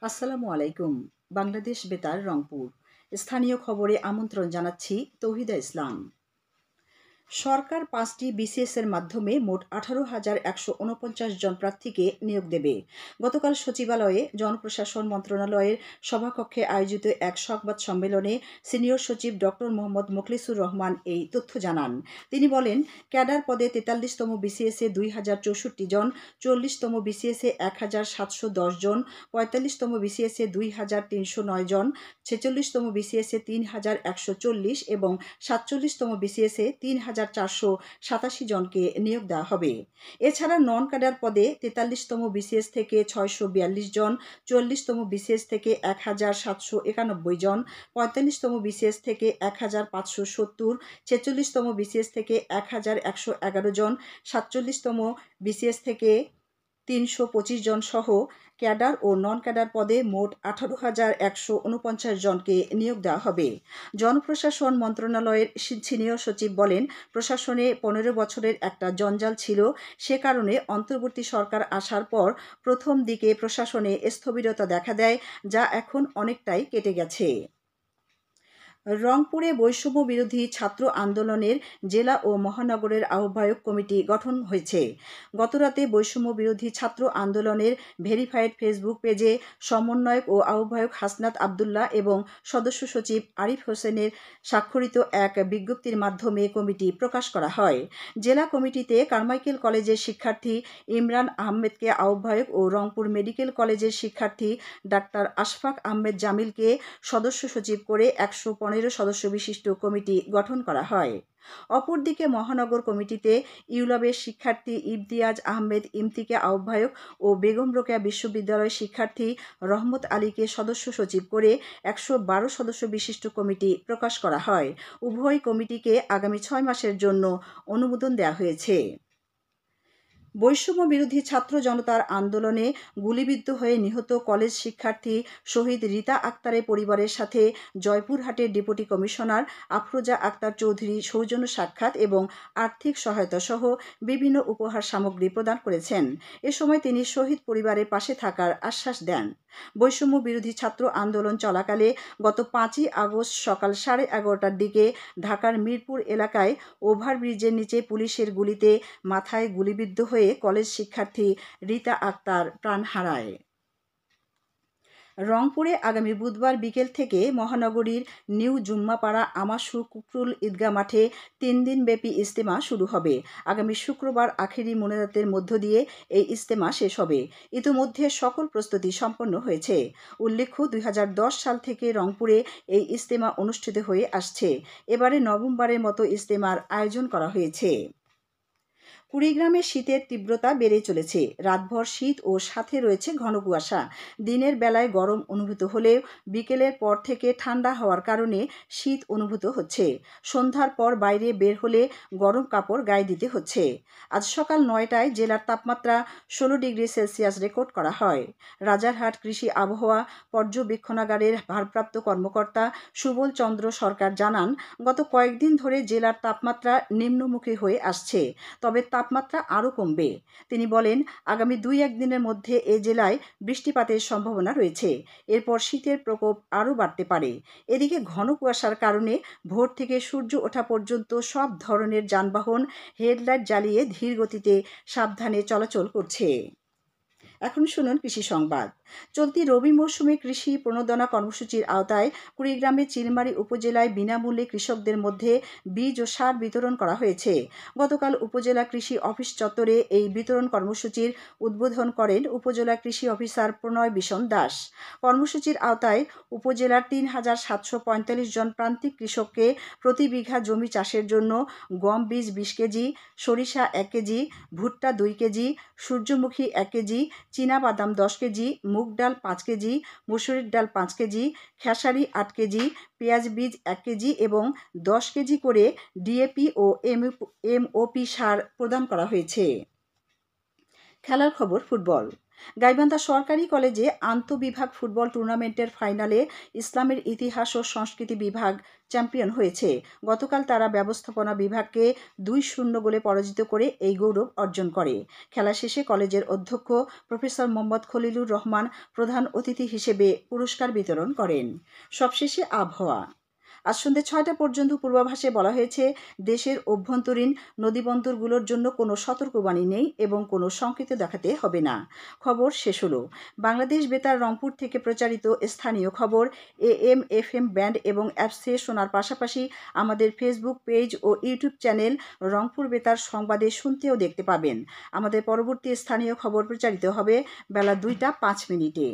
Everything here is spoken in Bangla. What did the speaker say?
আসসালামু আলাইকুম। বাংলাদেশ বেতার রংপুর। স্থানীয় খবরে আমন্ত্রণ জানাচ্ছি তৌহিদা ইসলাম। সরকার ৫টি বিসিএসের মাধ্যমে মোট ১৮,১৪৯ জন প্রার্থীকে নিয়োগ দেবে। গতকাল সচিবালয়ে জনপ্রশাসন মন্ত্রণালয়ের সভাকক্ষে আয়োজিত এক সংবাদ সম্মেলনে সিনিয়র সচিব ডক্টর মোহাম্মদ মোখলেসুর রহমান এই তথ্য জানান। তিনি বলেন, ক্যাডার পদে ৪৩তম বিসিএসে ২,০৬৪ জন, ৪০তম বিসিএসে ১,৭১০ জন, ৪৫তম বিসিএসে ২,৩০৯ জন, ৪৬তম বিসিএসে ৩,১৪০ এবং ৪৭তম বিসিএসে ৩,৪৮৭ জনকে নিয়োগ দেওয়া হবে। এছাড়া নন ক্যাডার পদে ৪৩তম বিসিএস থেকে ৬৪২ জন, ৪০তম বিসিএস থেকে ১,৭৯১ জন, ৪৫তম বিসিএস থেকে ১,৫৭০, ৪৬তম বিসিএস থেকে ১,১১১ জন, ৪৭তম বিসিএস থেকে ৩২৫ জন সহ ক্যাডার ও নন ক্যাডার পদে মোট ১৮,১৪৯ জনকে নিয়োগ দেওয়া হবে। জনপ্রশাসন মন্ত্রণালয়ের সিনিয়র সচিব বলেন, প্রশাসনে ১৫ বছরের একটা জঞ্জাল ছিল। সে কারণে অন্তর্বর্তী সরকার আসার পর প্রথম দিকে প্রশাসনে স্থবিরতা দেখা দেয়, যা এখন অনেকটাই কেটে গেছে। রংপুরে বৈষম্য বিরোধী ছাত্র আন্দোলনের জেলা ও মহানগরের আহ্বায়ক কমিটি গঠন হয়েছে। গতরাতে বৈষম্য বিরোধী ছাত্র আন্দোলনের ভেরিফাইড ফেসবুক পেজে সমন্বয়ক ও আহ্বায়ক হাসনাত আবদুল্লাহ এবং সদস্য সচিব আরিফ হোসেনের স্বাক্ষরিত এক বিজ্ঞপ্তির মাধ্যমে কমিটি প্রকাশ করা হয়। জেলা কমিটিতে কারমাইকেল কলেজের শিক্ষার্থী ইমরান আহমেদকে আহ্বায়ক ও রংপুর মেডিকেল কলেজের শিক্ষার্থী ডাক্তার আশফাক আহমেদ জামিলকে সদস্য সচিব করে ১১৫ সদস্য বিশিষ্ট কমিটি গঠন করা হয়। অপরদিকে মহানগর কমিটিতে ইউলাবের শিক্ষার্থী ইমতিয়াজ আহমেদ ইমতিকে আহ্বায়ক ও বেগম রোকেয়া বিশ্ববিদ্যালয়ের শিক্ষার্থী রহমত আলীকে সদস্য সচিব করে ১১২ সদস্য বিশিষ্ট কমিটি প্রকাশ করা হয়। উভয় কমিটিকে আগামী ৬ মাসের জন্য অনুমোদন দেওয়া হয়েছে। বৈষম্য বিরোধী ছাত্র জনতার আন্দোলনে গুলিবিদ্ধ হয়ে নিহত কলেজ শিক্ষার্থী শহীদ রীতা আক্তারের পরিবারের সাথে জয়পুরহাটের ডেপুটি কমিশনার আফরোজা আক্তার চৌধুরী সৌজন্য সাক্ষাৎ এবং আর্থিক সহায়তা সহ বিভিন্ন উপহার সামগ্রী প্রদান করেছেন। এ সময় তিনি শহীদ পরিবারের পাশে থাকার আশ্বাস দেন। বৈষম্য বিরোধী ছাত্র আন্দোলন চলাকালে গত ৫ই আগস্ট সকাল 11:30টার দিকে ঢাকার মিরপুর এলাকায় ওভারব্রিজের নিচে পুলিশের গুলিতে মাথায় গুলিবিদ্ধ হয়ে কলেজ শিক্ষার্থী রীতা আক্তার প্রাণ হারায়। রংপুরে আগামী বুধবার বিকেল থেকে মহানগরীর নিউ জুম্মাপাড়া আমাশু কুকরুল ঈদগাহ মাঠে ৩ দিনব্যাপী ইজতেমা শুরু হবে। আগামী শুক্রবার আখেরি মোনাজাতের মধ্য দিয়ে এই ইজতেমা শেষ হবে। ইতিমধ্যে সকল প্রস্তুতি সম্পন্ন হয়েছে। উল্লেখ্য, ২০১০ সাল থেকে রংপুরে এই ইজতেমা অনুষ্ঠিত হয়ে আসছে। এবারে নবমবারের মতো ইজতেমার আয়োজন করা হয়েছে। কুড়িগ্রামে শীতের তীব্রতা বেড়ে চলেছে। রাতভর শীত ও সাথে রয়েছে ঘন কুয়াশা। দিনের বেলায় গরম অনুভূত হলেও বিকেলের পর থেকে ঠান্ডা হওয়ার কারণে শীত অনুভূত হচ্ছে। সন্ধ্যার পর বাইরে বের হলে গরম কাপড় গায়ে দিতে হচ্ছে। আজ সকাল ৯টায় জেলার তাপমাত্রা ১৬ ডিগ্রি সেলসিয়াস রেকর্ড করা হয়। রাজারহাট কৃষি আবহাওয়া পর্যবেক্ষণাগারের ভারপ্রাপ্ত কর্মকর্তা সুবল চন্দ্র সরকার জানান, গত কয়েকদিন ধরে জেলার তাপমাত্রা নিম্নমুখী হয়ে আসছে, তবে তাপমাত্রা আরও কমবে। তিনি বলেন, আগামী ২-১ দিনের মধ্যে এ জেলায় বৃষ্টিপাতের সম্ভাবনা রয়েছে। এরপর শীতের প্রকোপ আরও বাড়তে পারে। এদিকে ঘন কুয়াশার কারণে ভোর থেকে সূর্য ওঠা পর্যন্ত সব ধরনের যানবাহন হেডলাইট জ্বালিয়ে ধীর গতিতে সাবধানে চলাচল করছে। এখন শুনুন কৃষি সংবাদ। চলতি রবি মৌসুমে কৃষি প্রণোদনা কর্মসূচির আওতায় কুড়িগ্রামের চিলমারী উপজেলায় বিনামূল্যে কৃষকদের মধ্যে বীজ ও সার বিতরণ করা হয়েছে। গতকাল উপজেলা কৃষি অফিস চত্বরে এই বিতরণ কর্মসূচির উদ্বোধন করেন উপজেলা কৃষি অফিসার প্রণয় বিশন দাস। কর্মসূচির আওতায় উপজেলার ৩,৭৪৫ জন প্রান্তিক কৃষককে প্রতি বিঘা জমি চাষের জন্য গম বীজ ২০ কেজি, সরিষা ১ কেজি, ভুট্টা ২ কেজি, সূর্যমুখী ১ কেজি, চীনাবাদাম 10 কেজি, মুগ ডাল 5 কেজি, মসুরির ডাল 5 কেজি, খেসারি 8 কেজি, পেঁয়াজ বীজ 1 কেজি এবং 10 কেজি করে ডিএপি ও এমওপি সার প্রদান করা হয়েছে। খেলার খবর ফুটবল। গাইবান্ধা সরকারি কলেজে আন্তঃবিভাগ ফুটবল টুর্নামেন্টের ফাইনালে ইসলামের ইতিহাস ও সংস্কৃতি বিভাগ চ্যাম্পিয়ন হয়েছে। গতকাল তারা ব্যবস্থাপনা বিভাগকে 2-0 গোলে পরাজিত করে এই গৌরব অর্জন করে। খেলা শেষে কলেজের অধ্যক্ষ প্রফেসর মোহাম্মদ খলিলুর রহমান প্রধান অতিথি হিসেবে পুরস্কার বিতরণ করেন। সবশেষে আবহাওয়া। আজ সন্ধ্যে 6টা পর্যন্ত পূর্বাভাসে বলা হয়েছে, দেশের অভ্যন্তরীণ নদীবন্দরগুলোর জন্য কোনো সতর্কবাণী নেই এবং কোনো সংকেত দেখাতে হবে না। খবর শেষ হলো। বাংলাদেশ বেতার রংপুর থেকে প্রচারিত স্থানীয় খবর AM FM ব্যান্ড এবং অ্যাপসে শোনার পাশাপাশি আমাদের ফেসবুক পেজ ও ইউটিউব চ্যানেল রংপুর বেতার সংবাদে শুনতেও দেখতে পাবেন। আমাদের পরবর্তী স্থানীয় খবর প্রচারিত হবে বেলা 2টা 5 মিনিটে।